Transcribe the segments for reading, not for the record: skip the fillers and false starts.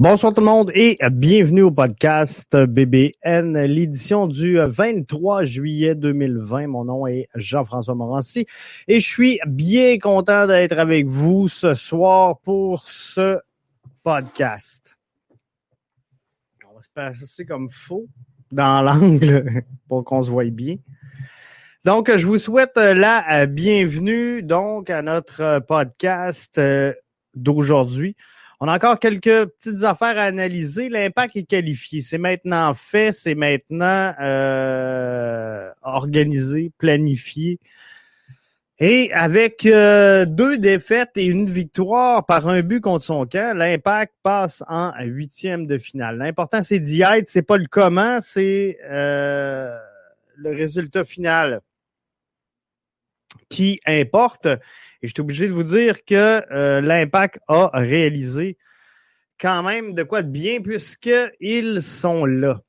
Bonsoir tout le monde et bienvenue au podcast BBN, l'édition du 23 juillet 2020. Mon nom est Jean-François Morancy et je suis bien content d'être avec vous ce soir pour ce podcast. On va se passer comme faux dans l'angle pour qu'on se voie bien. Donc, je vous souhaite la bienvenue donc à notre podcast d'aujourd'hui. On a encore quelques petites affaires à analyser. L'Impact est qualifié. C'est maintenant fait. C'est maintenant organisé, planifié. Et avec 2 défaites et une victoire par un but contre son camp, l'Impact passe en 8e de finale. L'important, c'est d'y être. C'est pas le comment, c'est le résultat final qui importe. Et je suis obligé de vous dire que l'Impact a réalisé quand même de quoi de bien puisqu'ils sont là.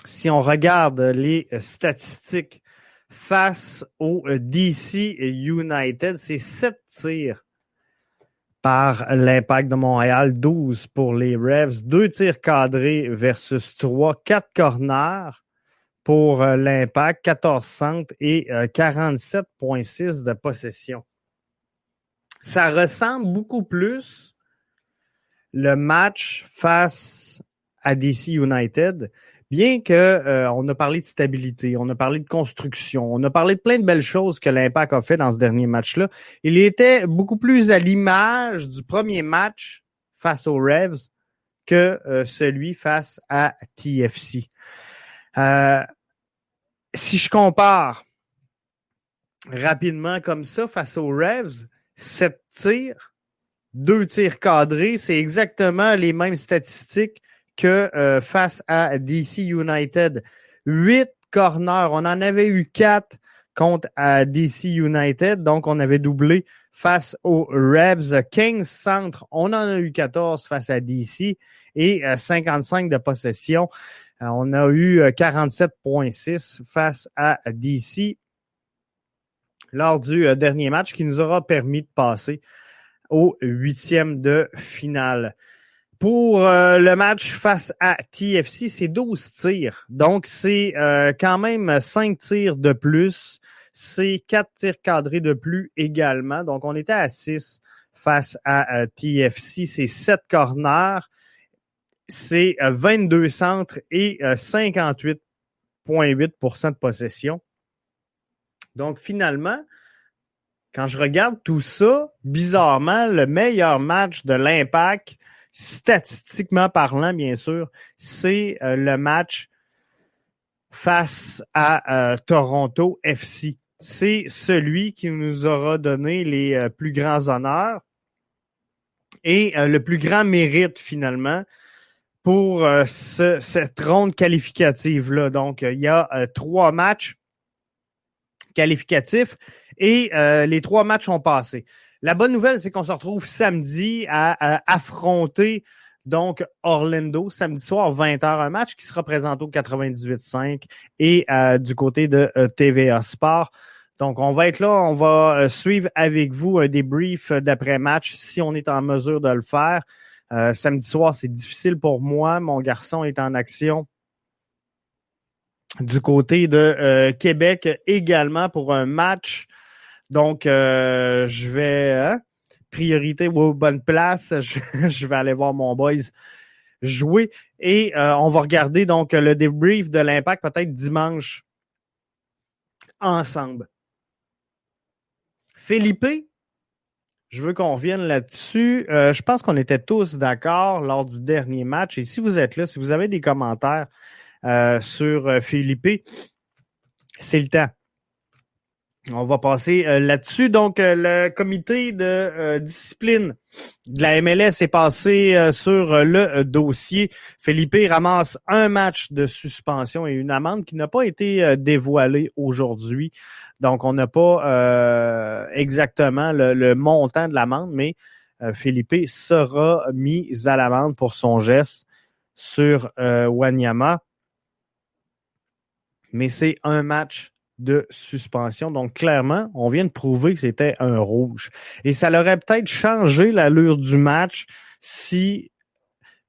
Si on regarde les statistiques face au DC United, c'est 7 tirs par l'Impact de Montréal, 12 pour les Revs, 2 tirs cadrés versus 3, 4 corners pour l'Impact, 14 centres et 47,6 de possession. Ça ressemble beaucoup plus le match face à DC United, bien que on a parlé de stabilité, on a parlé de construction, on a parlé de plein de belles choses que l'Impact a fait dans ce dernier match-là. Il était beaucoup plus à l'image du premier match face aux Revs que celui face à TFC. Si je compare rapidement comme ça face aux Revs, 7 tirs, 2 tirs cadrés, c'est exactement les mêmes statistiques que face à DC United. 8 corners, on en avait eu 4 contre DC United, donc on avait doublé face aux Revs. 15 centres, on en a eu 14 face à DC et 55 de possession. On a eu 47,6 face à DC lors du dernier match qui nous aura permis de passer au 8e de finale. Pour le match face à TFC, c'est 12 tirs. Donc, c'est quand même 5 tirs de plus. C'est 4 tirs cadrés de plus également. Donc, on était à 6 face à TFC. C'est 7 corners. C'est 22 centres et 58,8% de possession. Donc, finalement, quand je regarde tout ça, bizarrement, le meilleur match de l'Impact, statistiquement parlant, bien sûr, c'est le match face à Toronto FC. C'est celui qui nous aura donné les plus grands honneurs et le plus grand mérite, finalement, pour cette ronde qualificative-là. Donc, il y a 3 matchs qualificatifs et les 3 matchs ont passé. La bonne nouvelle, c'est qu'on se retrouve samedi à affronter donc Orlando, samedi soir, 20h, un match qui sera présenté au 98.5 et du côté de TVA Sport. Donc, on va être là, on va suivre avec vous un débrief d'après-match si on est en mesure de le faire. Samedi soir, c'est difficile pour moi. Mon garçon est en action du côté de Québec également pour un match. Donc, je vais, priorité aux bonnes places, je vais aller voir mon boys jouer et on va regarder donc le débrief de l'Impact peut-être dimanche ensemble. Philippe, je veux qu'on revienne là-dessus. Je pense qu'on était tous d'accord lors du dernier match et si vous êtes là, si vous avez des commentaires sur Philippe, c'est le temps. On va passer là-dessus. Donc, le comité de discipline de la MLS est passé sur le dossier. Philippe ramasse un match de suspension et une amende qui n'a pas été dévoilée aujourd'hui. Donc, on n'a pas exactement le montant de l'amende, mais Philippe sera mis à l'amende pour son geste sur Wanyama. Mais c'est un match de suspension. Donc, clairement, on vient de prouver que c'était un rouge. Et ça aurait peut-être changé l'allure du match si...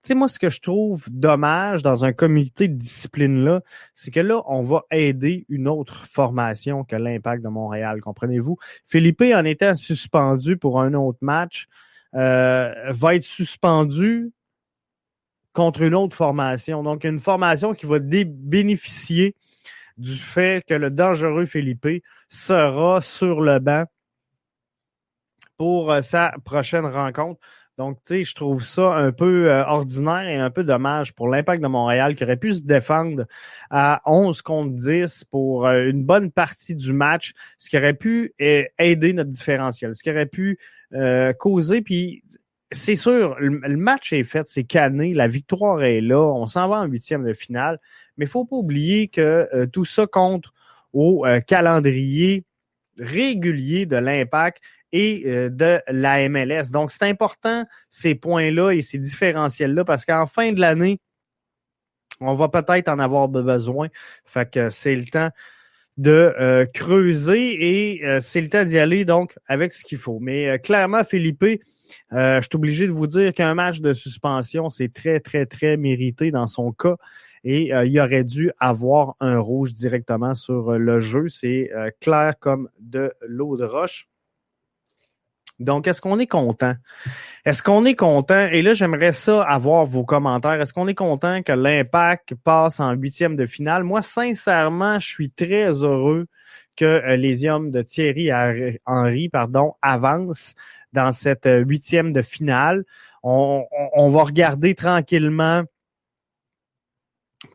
Tu sais, moi, ce que je trouve dommage dans un comité de discipline-là, c'est que là, on va aider une autre formation que l'Impact de Montréal, comprenez-vous? Philippe, en étant suspendu pour un autre match, va être suspendu contre une autre formation. Donc, une formation qui va bénéficier du fait que le dangereux Philippe sera sur le banc pour sa prochaine rencontre. Donc, tu sais, je trouve ça un peu ordinaire et un peu dommage pour l'Impact de Montréal qui aurait pu se défendre à 11 contre 10 pour une bonne partie du match, ce qui aurait pu aider notre différentiel, ce qui aurait pu causer, puis c'est sûr, le match est fait, c'est canné, la victoire est là, on s'en va en huitième de finale, mais il ne faut pas oublier que tout ça compte au calendrier régulier de l'Impact et de la MLS. Donc, c'est important, ces points-là et ces différentiels-là, parce qu'en fin de l'année, on va peut-être en avoir besoin. Fait que c'est le temps de creuser et c'est le temps d'y aller, donc, avec ce qu'il faut. Mais clairement, Philippe, je suis obligé de vous dire qu'un match de suspension, c'est très, très, très mérité dans son cas. Et il aurait dû avoir un rouge directement sur le jeu. C'est clair comme de l'eau de roche. Donc, est-ce qu'on est content? Est-ce qu'on est content? Et là, j'aimerais ça avoir vos commentaires. Est-ce qu'on est content que l'Impact passe en huitième de finale? Moi, sincèrement, je suis très heureux que les hommes de Thierry Henry avancent dans cette huitième de finale. On va regarder tranquillement,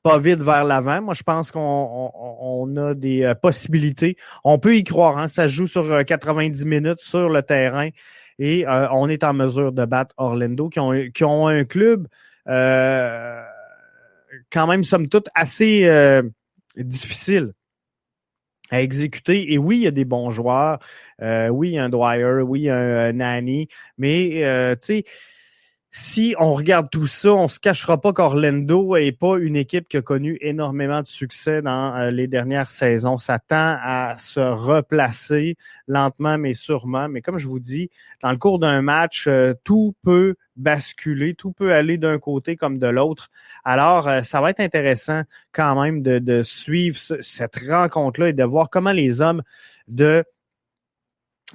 pas vite vers l'avant. Moi, je pense qu'on a des possibilités. On peut y croire. Hein? Ça se joue sur 90 minutes sur le terrain et on est en mesure de battre Orlando, qui ont un club quand même, somme toute, assez difficile à exécuter. Et oui, il y a des bons joueurs. Oui, il y a un Dwyer. Oui, il y a un Nani. Mais, tu sais, si on regarde tout ça, on ne se cachera pas qu'Orlando n'est pas une équipe qui a connu énormément de succès dans les dernières saisons. Ça tend à se replacer lentement mais sûrement. Mais comme je vous dis, dans le cours d'un match, tout peut basculer, tout peut aller d'un côté comme de l'autre. Alors, ça va être intéressant quand même de suivre cette rencontre-là et de voir comment les hommes de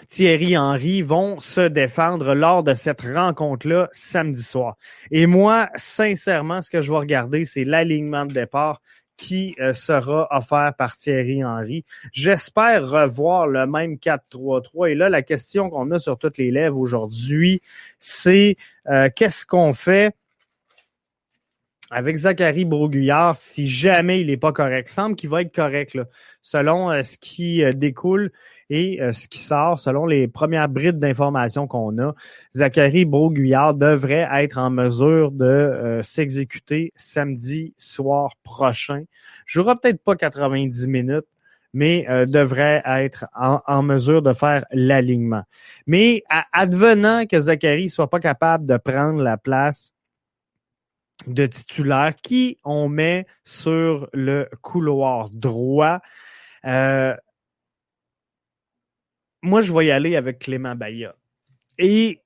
Thierry Henry vont se défendre lors de cette rencontre-là samedi soir. Et moi, sincèrement, ce que je vais regarder, c'est l'alignement de départ qui sera offert par Thierry Henry. J'espère revoir le même 4-3-3. Et là, la question qu'on a sur toutes les lèvres aujourd'hui, c'est qu'est-ce qu'on fait avec Zachary Broguillard si jamais il n'est pas correct? Il semble qu'il va être correct, là, selon ce qui découle et ce qui sort, selon les premières brides d'informations qu'on a. Zachary Broguillard devrait être en mesure de s'exécuter samedi soir prochain. Je jouera peut-être pas 90 minutes, mais devrait être en mesure de faire l'alignement. Mais advenant que Zachary soit pas capable de prendre la place de titulaire, qui on met sur le couloir droit. Moi, je vais y aller avec Clément Bahia. Et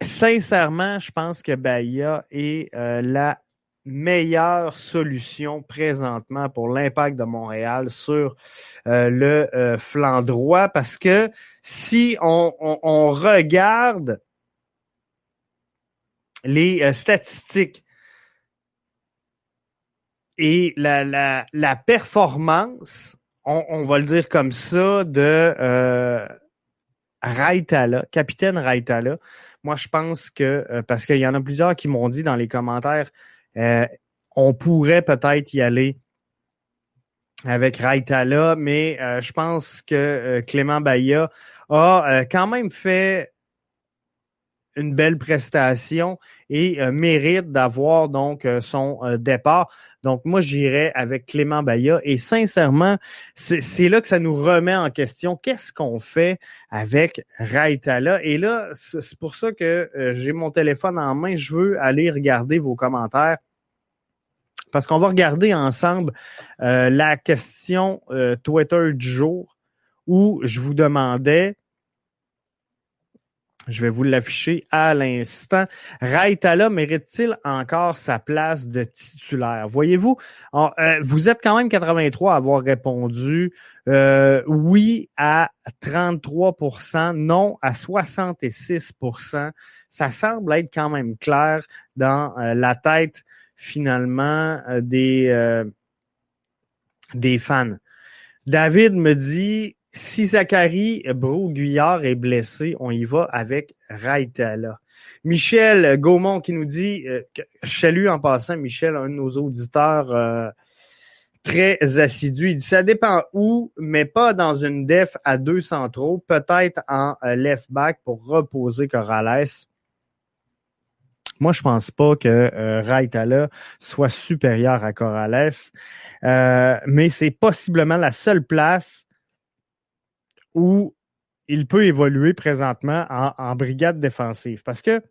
sincèrement, je pense que Bahia est la meilleure solution présentement pour l'Impact de Montréal sur le flanc droit, parce que si on regarde les statistiques et la performance, on va le dire comme ça, de Raitala, capitaine Raitala. Moi, je pense que, parce qu'il y en a plusieurs qui m'ont dit dans les commentaires, on pourrait peut-être y aller avec Raitala, mais je pense que Clément Bahia a quand même fait une belle prestation et mérite d'avoir donc son départ. Donc, moi, j'irais avec Clément Bahia et sincèrement, c'est là que ça nous remet en question. Qu'est-ce qu'on fait avec Raitala? Et là, c'est pour ça que j'ai mon téléphone en main. Je veux aller regarder vos commentaires parce qu'on va regarder ensemble la question Twitter du jour où je vous demandais, je vais vous l'afficher à l'instant, Raitala mérite-t-il encore sa place de titulaire? Voyez-vous, vous êtes quand même 83 à avoir répondu oui à 33%, non à 66%. Ça semble être quand même clair dans la tête finalement des fans. David me dit, si Zachary Brault-Guillard est blessé, on y va avec Raitala. Michel Gaumont qui nous dit, je salue en passant Michel, un de nos auditeurs très assidu. Il dit, ça dépend où, mais pas dans une def à 2 centraux, peut-être en left back pour reposer Corrales. Moi, je pense pas que Raitala soit supérieur à Corrales, mais c'est possiblement la seule place où il peut évoluer présentement en brigade défensive. Parce que,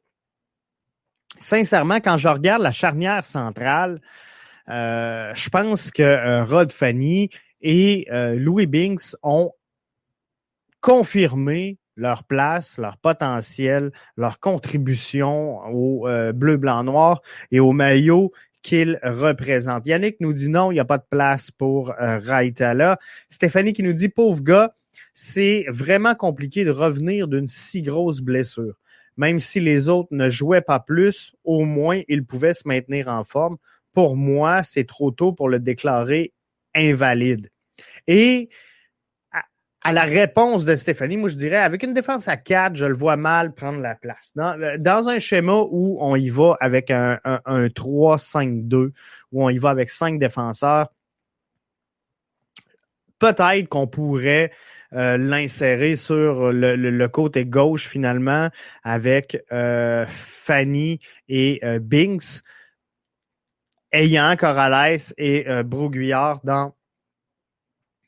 sincèrement, quand je regarde la charnière centrale, je pense que Rod Fanny et Louis Binks ont confirmé leur place, leur potentiel, leur contribution au bleu, blanc, noir et au maillot qu'ils représentent. Yannick nous dit non, il n'y a pas de place pour Raitala. Stéphanie qui nous dit, pauvre gars, c'est vraiment compliqué de revenir d'une si grosse blessure. Même si les autres ne jouaient pas plus, au moins, ils pouvaient se maintenir en forme. Pour moi, c'est trop tôt pour le déclarer invalide. Et à la réponse de Stéphanie, moi, je dirais, avec une défense à 4, je le vois mal prendre la place. Dans un schéma où on y va avec un 3-5-2, où on y va avec 5 défenseurs, peut-être qu'on pourrait l'insérer sur le côté gauche, finalement, avec Fanny et Binks, ayant Corrales et Brault-Guillard dans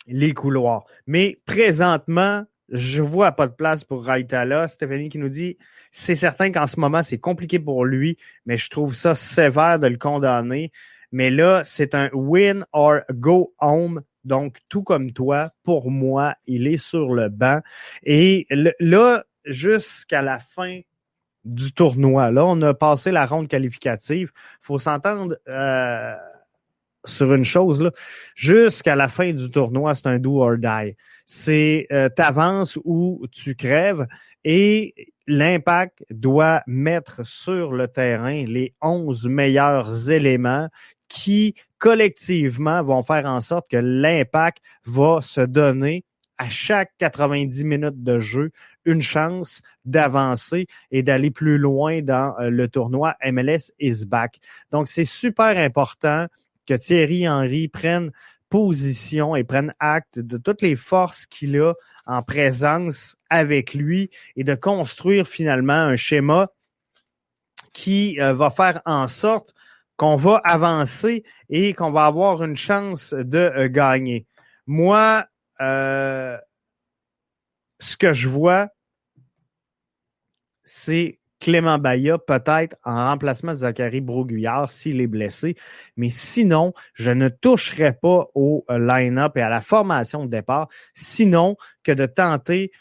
les couloirs. Mais présentement, je vois pas de place pour Raitala. Stéphanie qui nous dit, c'est certain qu'en ce moment, c'est compliqué pour lui, mais je trouve ça sévère de le condamner. Mais là, c'est un win or go home. Donc, tout comme toi, pour moi, il est sur le banc. Et là, jusqu'à la fin du tournoi, là, on a passé la ronde qualificative. Il faut s'entendre sur une chose, là, jusqu'à la fin du tournoi, c'est un do or die. C'est t'avances ou tu crèves et l'Impact doit mettre sur le terrain les 11 meilleurs éléments qui, collectivement, vont faire en sorte que l'Impact va se donner à chaque 90 minutes de jeu une chance d'avancer et d'aller plus loin dans le tournoi MLS is back. Donc, c'est super important que Thierry Henry prenne position et prenne acte de toutes les forces qu'il a en présence avec lui et de construire finalement un schéma qui va faire en sorte qu'on va avancer et qu'on va avoir une chance de gagner. Moi, ce que je vois, c'est Clément Bahia, peut-être en remplacement de Zachary Brault-Guillard s'il est blessé. Mais sinon, je ne toucherai pas au line-up et à la formation de départ, sinon que de tenter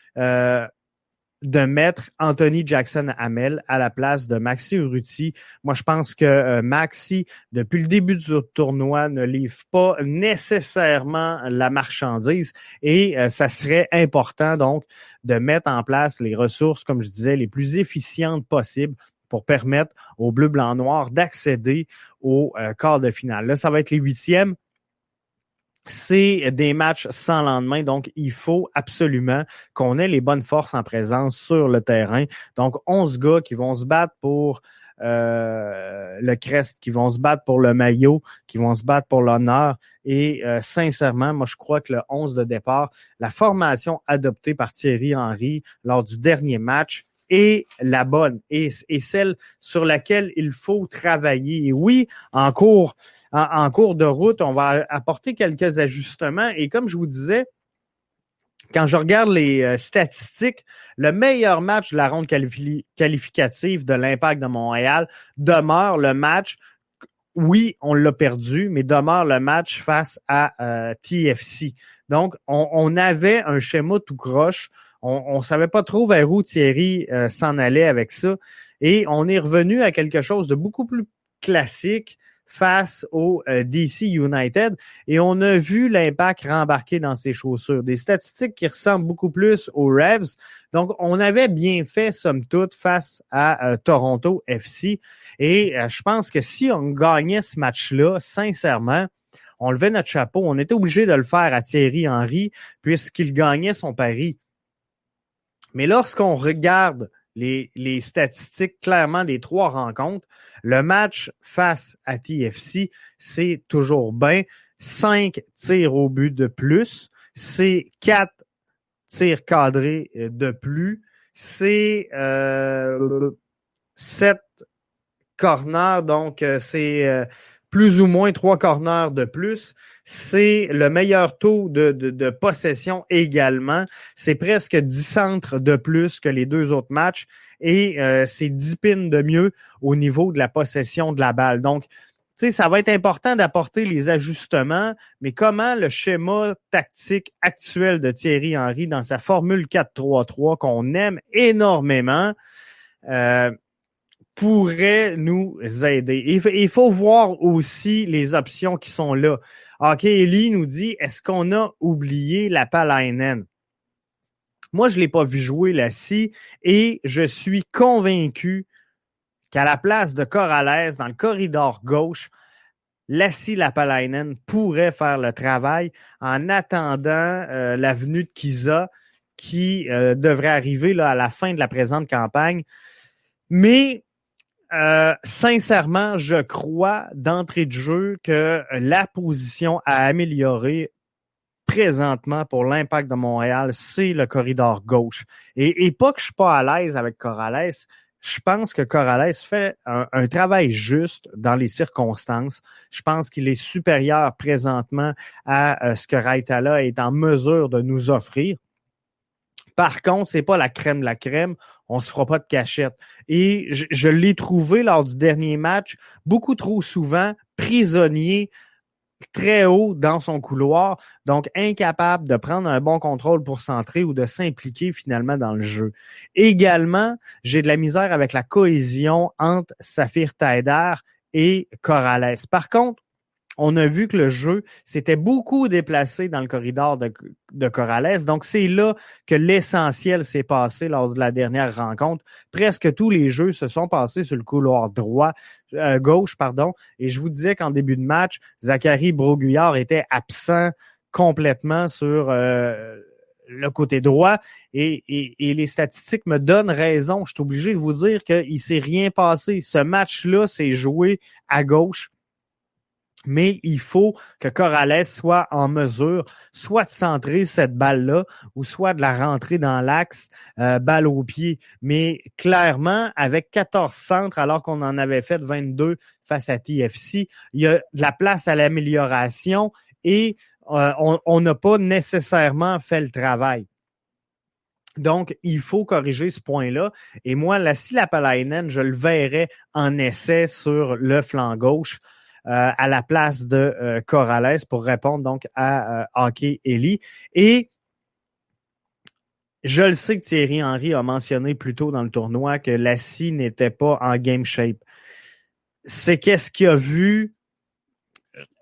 de mettre Anthony Jackson-Hamel à la place de Maxi Urruti. Moi, je pense que Maxi, depuis le début du tournoi, ne livre pas nécessairement la marchandise et ça serait important donc de mettre en place les ressources, comme je disais, les plus efficientes possibles pour permettre aux Bleus, Blancs, Noirs d'accéder au quart de finale. Là, ça va être les 8e. C'est des matchs sans lendemain, donc il faut absolument qu'on ait les bonnes forces en présence sur le terrain. Donc, 11 gars qui vont se battre pour le crest, qui vont se battre pour le maillot, qui vont se battre pour l'honneur. Et sincèrement, moi, je crois que le 11 de départ, la formation adoptée par Thierry Henry lors du dernier match est la bonne et celle sur laquelle il faut travailler. Et oui, en cours de route, on va apporter quelques ajustements. Et comme je vous disais, quand je regarde les statistiques, le meilleur match de la ronde qualificative de l'Impact de Montréal demeure le match oui, on l'a perdu, mais demeure le match face à TFC. Donc, on avait un schéma tout croche. On savait pas trop vers où Thierry s'en allait avec ça. Et on est revenu à quelque chose de beaucoup plus classique face au DC United. Et on a vu l'Impact rembarquer dans ses chaussures. Des statistiques qui ressemblent beaucoup plus aux Revs. Donc, on avait bien fait, somme toute, face à Toronto FC. Et je pense que si on gagnait ce match-là, sincèrement, on levait notre chapeau. On était obligé de le faire à Thierry Henry puisqu'il gagnait son pari. Mais lorsqu'on regarde les statistiques clairement des 3 rencontres, le match face à TFC, c'est toujours bien 5 tirs au but de plus, c'est 4 tirs cadrés de plus, c'est 7 corners, donc c'est plus ou moins 3 corners de plus. C'est le meilleur taux de possession également. C'est presque 10 centres de plus que les 2 autres matchs et c'est 10 pins de mieux au niveau de la possession de la balle. Donc, tu sais, ça va être important d'apporter les ajustements, mais comment le schéma tactique actuel de Thierry Henry dans sa formule 4-3-3 qu'on aime énormément, pourrait nous aider. Il faut voir aussi les options qui sont là. OK, Ellie nous dit, est-ce qu'on a oublié la Palainen? Moi, je ne l'ai pas vu jouer là-ci et je suis convaincu qu'à la place de Corrales, dans le corridor gauche, Lassi Lapalainen pourrait faire le travail en attendant la venue de Kiza qui devrait arriver là, à la fin de la présente campagne. Mais sincèrement, je crois d'entrée de jeu que la position à améliorer présentement pour l'Impact de Montréal, c'est le corridor gauche. Et pas que je suis pas à l'aise avec Corrales, je pense que Corrales fait un travail juste dans les circonstances. Je pense qu'il est supérieur présentement à ce que Raitala est en mesure de nous offrir. Par contre, c'est pas la crème de la crème. On se fera pas de cachette. Et je l'ai trouvé lors du dernier match beaucoup trop souvent prisonnier très haut dans son couloir, donc incapable de prendre un bon contrôle pour centrer ou de s'impliquer finalement dans le jeu. Également, j'ai de la misère avec la cohésion entre Saphir Taider et Corrales. Par contre, on a vu que le jeu s'était beaucoup déplacé dans le corridor de Corrales. Donc, c'est là que l'essentiel s'est passé lors de la dernière rencontre. Presque tous les jeux se sont passés sur le couloir gauche. Et je vous disais qu'en début de match, Zachary Broguillard était absent complètement sur le côté droit. Et les statistiques me donnent raison. Je suis obligé de vous dire qu'il ne s'est rien passé. Ce match-là s'est joué à gauche. Mais il faut que Corrales soit en mesure soit de centrer cette balle-là ou soit de la rentrer dans l'axe, balle au pied. Mais clairement, avec 14 centres, alors qu'on en avait fait 22 face à TFC, il y a de la place à l'amélioration et on n'a pas nécessairement fait le travail. Donc, il faut corriger ce point-là. Et moi, Lassi Lapalainen, je le verrais en essai sur le flanc gauche. À la place de Corrales pour répondre donc à Hockey Ellie. Et je le sais que Thierry Henry a mentionné plus tôt dans le tournoi que Lassi n'était pas en game shape. C'est qu'est-ce qu'il a vu?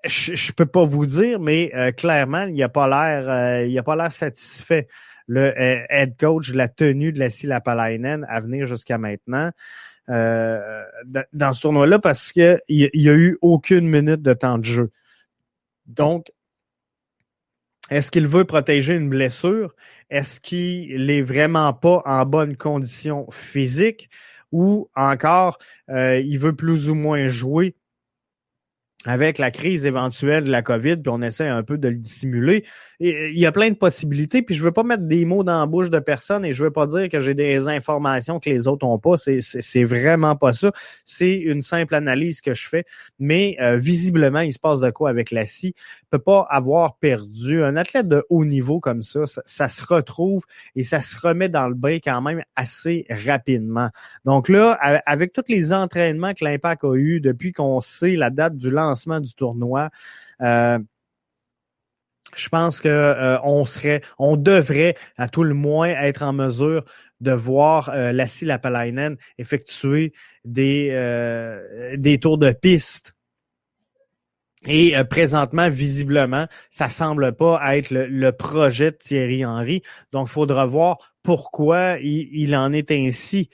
Je peux pas vous dire, mais clairement, il n'a pas l'air satisfait. Le head coach de la tenue de Lassi Lapalainen à venir jusqu'à maintenant. Dans ce tournoi-là parce qu'il n'y a eu aucune minute de temps de jeu. Donc, est-ce qu'il veut protéger une blessure? Est-ce qu'il n'est vraiment pas en bonne condition physique? Ou encore, il veut plus ou moins jouer avec la crise éventuelle de la COVID, puis on essaie un peu de le dissimuler. Et, il y a plein de possibilités, puis je veux pas mettre des mots dans la bouche de personne et je veux pas dire que j'ai des informations que les autres ont pas. C'est vraiment pas ça. C'est une simple analyse que je fais. Mais visiblement, il se passe de quoi avec la scie. Peut pas avoir perdu. Un athlète de haut niveau comme ça se retrouve et ça se remet dans le bain quand même assez rapidement. Donc là, avec tous les entraînements que l'Impact a eu depuis qu'on sait la date du lancement du tournoi, je pense que on devrait à tout le moins être en mesure de voir Lassi Lapalainen effectuer des tours de piste. Et présentement, visiblement, ça semble pas être le projet de Thierry Henry. Donc, il faudra voir pourquoi il en est ainsi.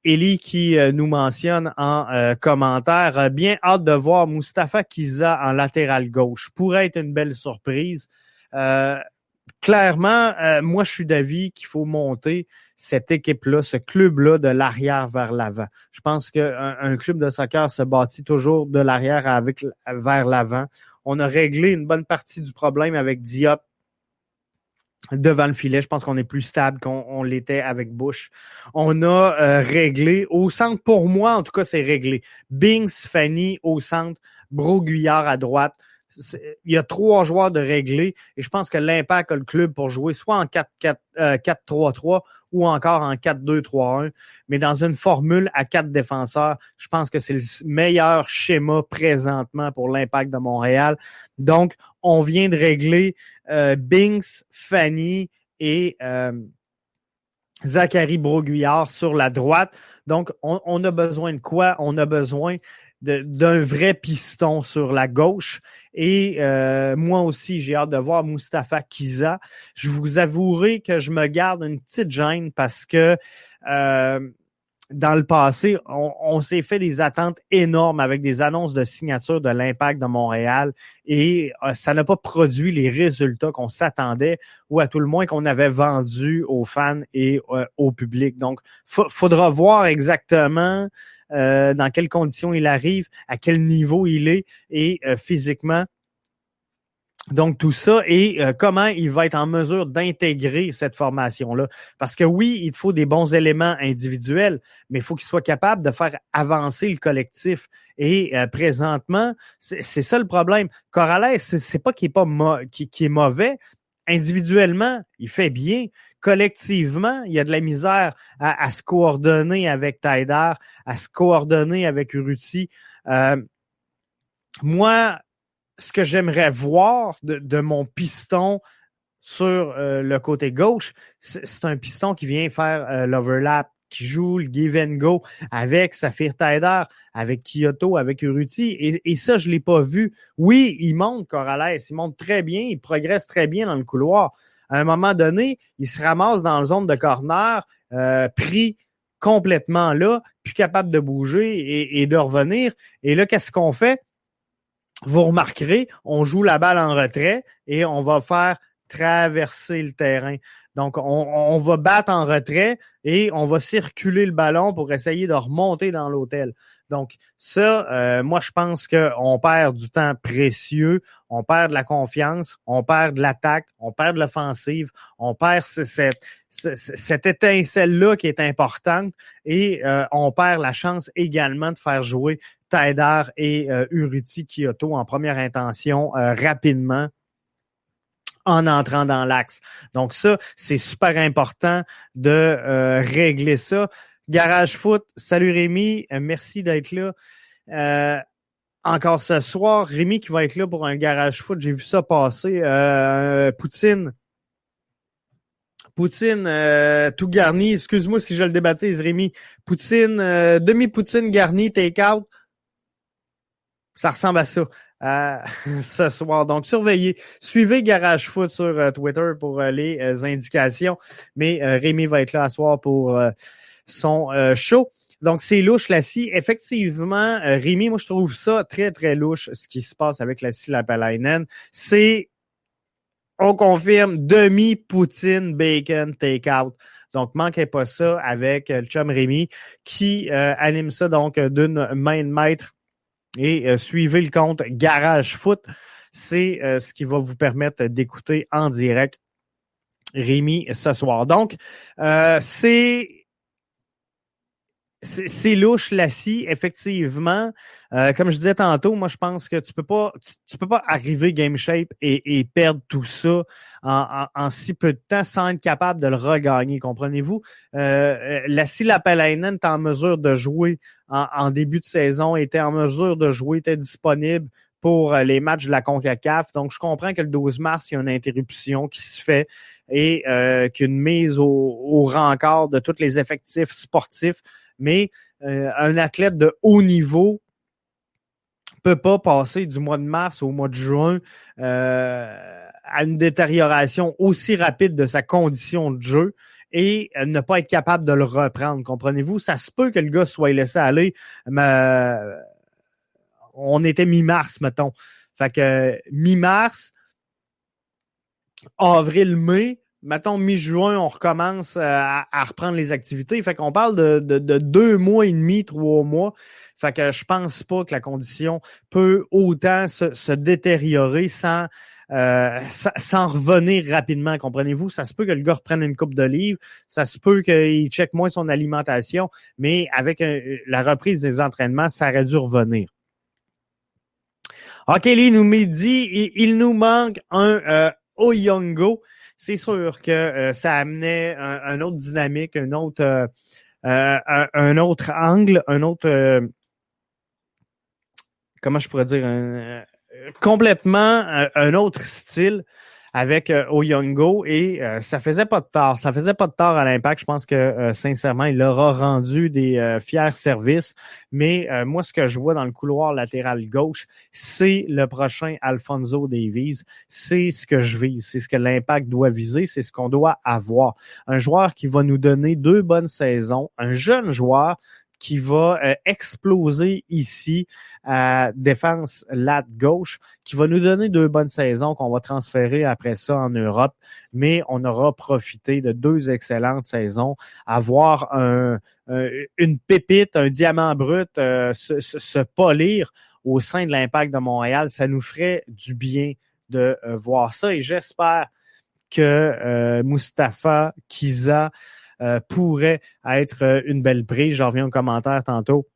Élie qui nous mentionne en commentaire, bien hâte de voir Mustapha Kiza en latéral gauche. Pourrait être une belle surprise. Clairement, moi, je suis d'avis qu'il faut monter cette équipe-là, ce club-là de l'arrière vers l'avant. Je pense qu'un club de soccer se bâtit toujours de l'arrière vers l'avant. On a réglé une bonne partie du problème avec Diop devant le filet. Je pense qu'on est plus stable qu'on l'était avec Bush. On a réglé au centre, pour moi, en tout cas, c'est réglé. Binks, Fanny au centre, Broguillard à droite. Il y a 3 joueurs de réglés et je pense que l'Impact a le club pour jouer soit en 4-3-3 ou encore en 4-2-3-1. Mais dans une formule à 4 défenseurs, je pense que c'est le meilleur schéma présentement pour l'Impact de Montréal. Donc, on vient de régler Binks, Fanny et Zachary Broguillard sur la droite. Donc, on a besoin de quoi? On a besoin d'un vrai piston sur la gauche. Et moi aussi, j'ai hâte de voir Mustapha Kiza. Je vous avouerai que je me garde une petite gêne parce que dans le passé, on s'est fait des attentes énormes avec des annonces de signature de l'Impact de Montréal et ça n'a pas produit les résultats qu'on s'attendait ou à tout le moins qu'on avait vendu aux fans et au public. Donc, faudra voir exactement dans quelles conditions il arrive, à quel niveau il est et physiquement. Donc, tout ça et comment il va être en mesure d'intégrer cette formation-là. Parce que oui, il faut des bons éléments individuels, mais il faut qu'il soit capable de faire avancer le collectif. Et présentement, c'est ça le problème. Corrales, c'est pas qu'il est pas qui est mauvais. Individuellement, il fait bien. Collectivement, il y a de la misère à se coordonner avec Taider, à se coordonner avec Urruti. Moi, ce que j'aimerais voir de mon piston sur le côté gauche, c'est un piston qui vient faire l'overlap, qui joue le give and go avec Saphir Taider, avec Kyoto, avec Urruti. Et ça, je ne l'ai pas vu. Oui, il monte Corrales, il monte très bien, il progresse très bien dans le couloir. À un moment donné, il se ramasse dans la zone de corner, pris complètement là, plus capable de bouger et de revenir. Et là, qu'est-ce qu'on fait? Vous remarquerez, on joue la balle en retrait et on va faire traverser le terrain. Donc, on va battre en retrait et on va circuler le ballon pour essayer de remonter dans l'hôtel. Donc, ça, moi, je pense qu'on perd du temps précieux, on perd de la confiance, on perd de l'attaque, on perd de l'offensive, on perd cette étincelle-là qui est importante et on perd la chance également de faire jouer Taider et Urruti Kyoto en première intention rapidement en entrant dans l'axe. Donc ça, c'est super important de régler ça. Garage Foot, salut Rémi, merci d'être là. Encore ce soir, Rémi qui va être là pour un Garage Foot, j'ai vu ça passer. Poutine, tout garni, excuse-moi si je le débaptise, Rémi. Poutine, demi-poutine garni, take-out. Ça ressemble à ça ce soir. Donc, surveillez. Suivez Garage Foot sur Twitter pour les indications. Mais Rémi va être là ce soir pour son show. Donc, c'est louche, la scie. Effectivement, Rémi, moi, je trouve ça très, très louche, ce qui se passe avec la scie Lapalainen. C'est, on confirme, demi-poutine, bacon, take-out. Donc, manquez pas ça avec le chum Rémi qui anime ça donc d'une main de maître Et suivez le compte Garage Foot. C'est ce qui va vous permettre d'écouter en direct Rémi ce soir. Donc, c'est louche, Lassie, effectivement. Comme je disais tantôt, moi, je pense que tu peux pas arriver Game Shape et perdre tout ça en si peu de temps sans être capable de le regagner, comprenez-vous? Lassie Lapalainen est en mesure de jouer en début de saison, était en mesure de jouer, était disponible pour les matchs de la CONCACAF. Donc, je comprends que le 12 mars, il y a une interruption qui se fait et qu'une mise au rencard de tous les effectifs sportifs. Mais un athlète de haut niveau peut pas passer du mois de mars au mois de juin à une détérioration aussi rapide de sa condition de jeu et ne pas être capable de le reprendre. Comprenez-vous? Ça se peut que le gars soit laissé aller, mais on était mi-mars, mettons. Fait que mi-mars, avril, mai, mettons mi-juin, on recommence à reprendre les activités. Fait qu'on parle de 2 mois et demi, 3 mois. Fait que je pense pas que la condition peut autant se détériorer sans revenir rapidement, comprenez-vous? Ça se peut que le gars reprenne une coupe de livres, ça se peut qu'il check moins son alimentation, mais avec la reprise des entraînements, ça aurait dû revenir. OK, Lee nous dit, il nous manque un Oyongo. C'est sûr que ça amenait un autre dynamique, un autre angle, un autre comment je pourrais dire, complètement un autre style avec Oyongo et ça faisait pas de tort. Ça faisait pas de tort à l'Impact. Je pense que sincèrement, il leur a rendu des fiers services. Mais moi, ce que je vois dans le couloir latéral gauche, c'est le prochain Alphonso Davies. C'est ce que je vise. C'est ce que l'Impact doit viser. C'est ce qu'on doit avoir. Un joueur qui va nous donner 2 bonnes saisons. Un jeune joueur qui va exploser ici à défense latte gauche, qui va nous donner 2 bonnes saisons qu'on va transférer après ça en Europe, mais on aura profité de 2 excellentes saisons, avoir une pépite, un diamant brut, se polir au sein de l'Impact de Montréal, ça nous ferait du bien de voir ça et j'espère que Mustapha Kiza pourrait être une belle prise. J'en reviens au commentaire tantôt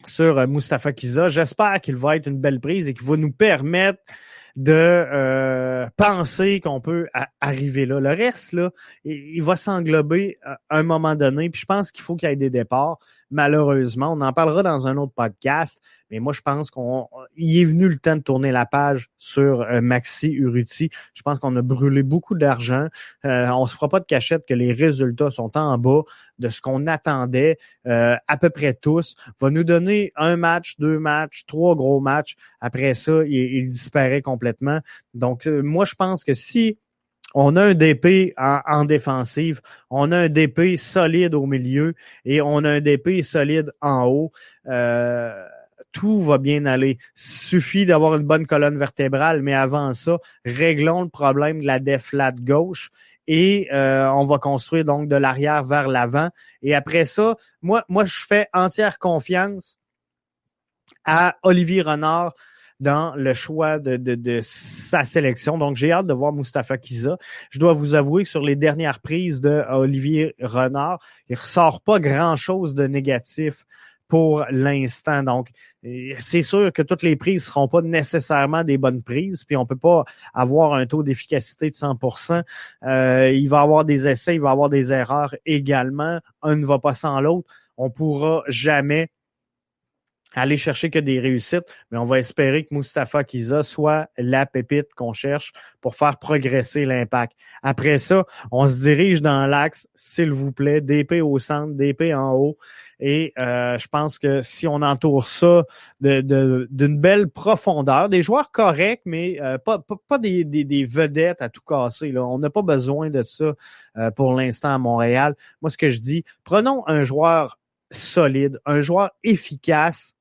sur Mustapha Kiza. J'espère qu'il va être une belle prise et qu'il va nous permettre de penser qu'on peut arriver là. Le reste, là, il va s'englober à un moment donné. Puis je pense qu'il faut qu'il y ait des départs. Malheureusement, on en parlera dans un autre podcast. Mais moi, je pense qu'il est venu le temps de tourner la page sur Maxi Urruti. Je pense qu'on a brûlé beaucoup d'argent. On se fera pas de cachette que les résultats sont en bas de ce qu'on attendait à peu près tous. Va nous donner 1 match, 2 matchs, 3 gros matchs. Après ça, il disparaît complètement. Donc, moi, je pense que si on a un DP en défensive, on a un DP solide au milieu et on a un DP solide en haut, tout va bien aller. Suffit d'avoir une bonne colonne vertébrale, mais avant ça, réglons le problème de la def flat gauche et on va construire donc de l'arrière vers l'avant. Et après ça, moi je fais entière confiance à Olivier Renard dans le choix de sa sélection. Donc, j'ai hâte de voir Mustapha Kiza. Je dois vous avouer que sur les dernières prises de Olivier Renard, il ressort pas grand-chose de négatif pour l'instant. Donc, c'est sûr que toutes les prises ne seront pas nécessairement des bonnes prises, puis on ne peut pas avoir un taux d'efficacité de 100%. Il va y avoir des essais, il va y avoir des erreurs également. Un ne va pas sans l'autre. On ne pourra jamais aller chercher que des réussites, mais on va espérer que Mustapha Kiza soit la pépite qu'on cherche pour faire progresser l'Impact. Après ça, on se dirige dans l'axe, s'il vous plaît, DP au centre, DP en haut, et je pense que si on entoure ça d'une belle profondeur, des joueurs corrects, mais pas des vedettes à tout casser, là. On n'a pas besoin de ça pour l'instant à Montréal. Moi, ce que je dis, prenons un joueur solide, un joueur efficace,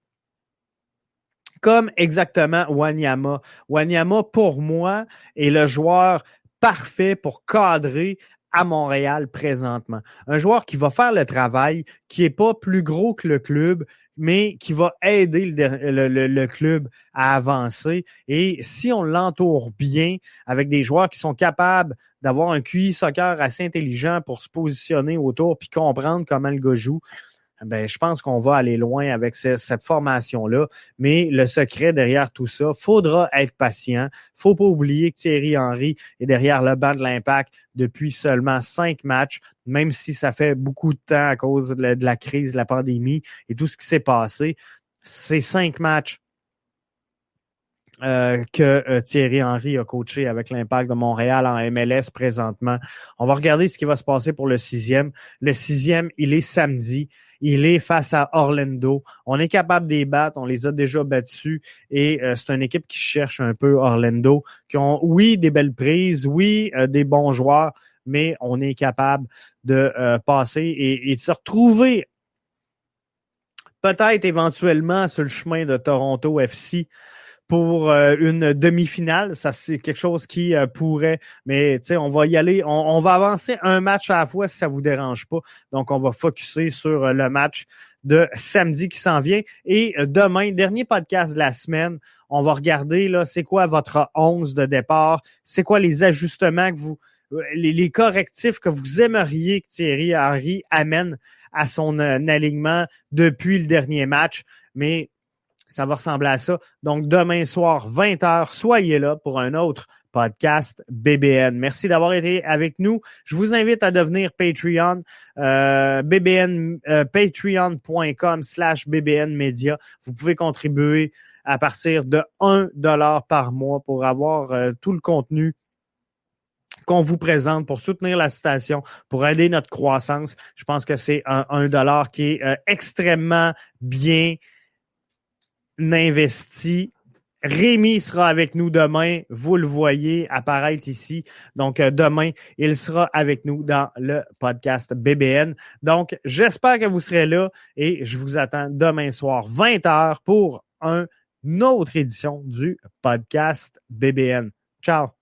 comme exactement Wanyama. Wanyama, pour moi, est le joueur parfait pour cadrer à Montréal présentement. Un joueur qui va faire le travail, qui est pas plus gros que le club, mais qui va aider le club à avancer. Et si on l'entoure bien avec des joueurs qui sont capables d'avoir un QI soccer assez intelligent pour se positionner autour puis comprendre comment le gars joue, ben, je pense qu'on va aller loin avec cette formation-là. Mais le secret derrière tout ça, faudra être patient. Faut pas oublier que Thierry Henry est derrière le banc de l'Impact depuis seulement 5 matchs, même si ça fait beaucoup de temps à cause de la crise, de la pandémie et tout ce qui s'est passé. Ces 5 matchs que Thierry Henry a coaché avec l'Impact de Montréal en MLS présentement. On va regarder ce qui va se passer pour le 6e. Le 6e, il est samedi. Il est face à Orlando. On est capable de les battre. On les a déjà battus. Et c'est une équipe qui cherche un peu Orlando, qui ont, oui, des belles prises, oui, des bons joueurs, mais on est capable de passer et de se retrouver peut-être éventuellement sur le chemin de Toronto FC pour une demi-finale. Ça, c'est quelque chose qui pourrait, mais tu sais, on va y aller, on va avancer un match à la fois si ça vous dérange pas. Donc, on va focusser sur le match de samedi qui s'en vient. Et demain, dernier podcast de la semaine, on va regarder là, c'est quoi votre 11 de départ, c'est quoi les ajustements que vous, les correctifs que vous aimeriez que Thierry Henry amène à son alignement depuis le dernier match. Mais ça va ressembler à ça. Donc, demain soir, 20h, soyez là pour un autre podcast BBN. Merci d'avoir été avec nous. Je vous invite à devenir Patreon, patreon.com/BBN Media. Vous pouvez contribuer à partir de $1 par mois pour avoir tout le contenu qu'on vous présente pour soutenir la station, pour aider notre croissance. Je pense que c'est un $1 qui est extrêmement bien investi. Rémi sera avec nous demain. Vous le voyez apparaître ici. Donc, demain, il sera avec nous dans le podcast BBN. Donc, j'espère que vous serez là et je vous attends demain soir, 20h, pour une autre édition du podcast BBN. Ciao!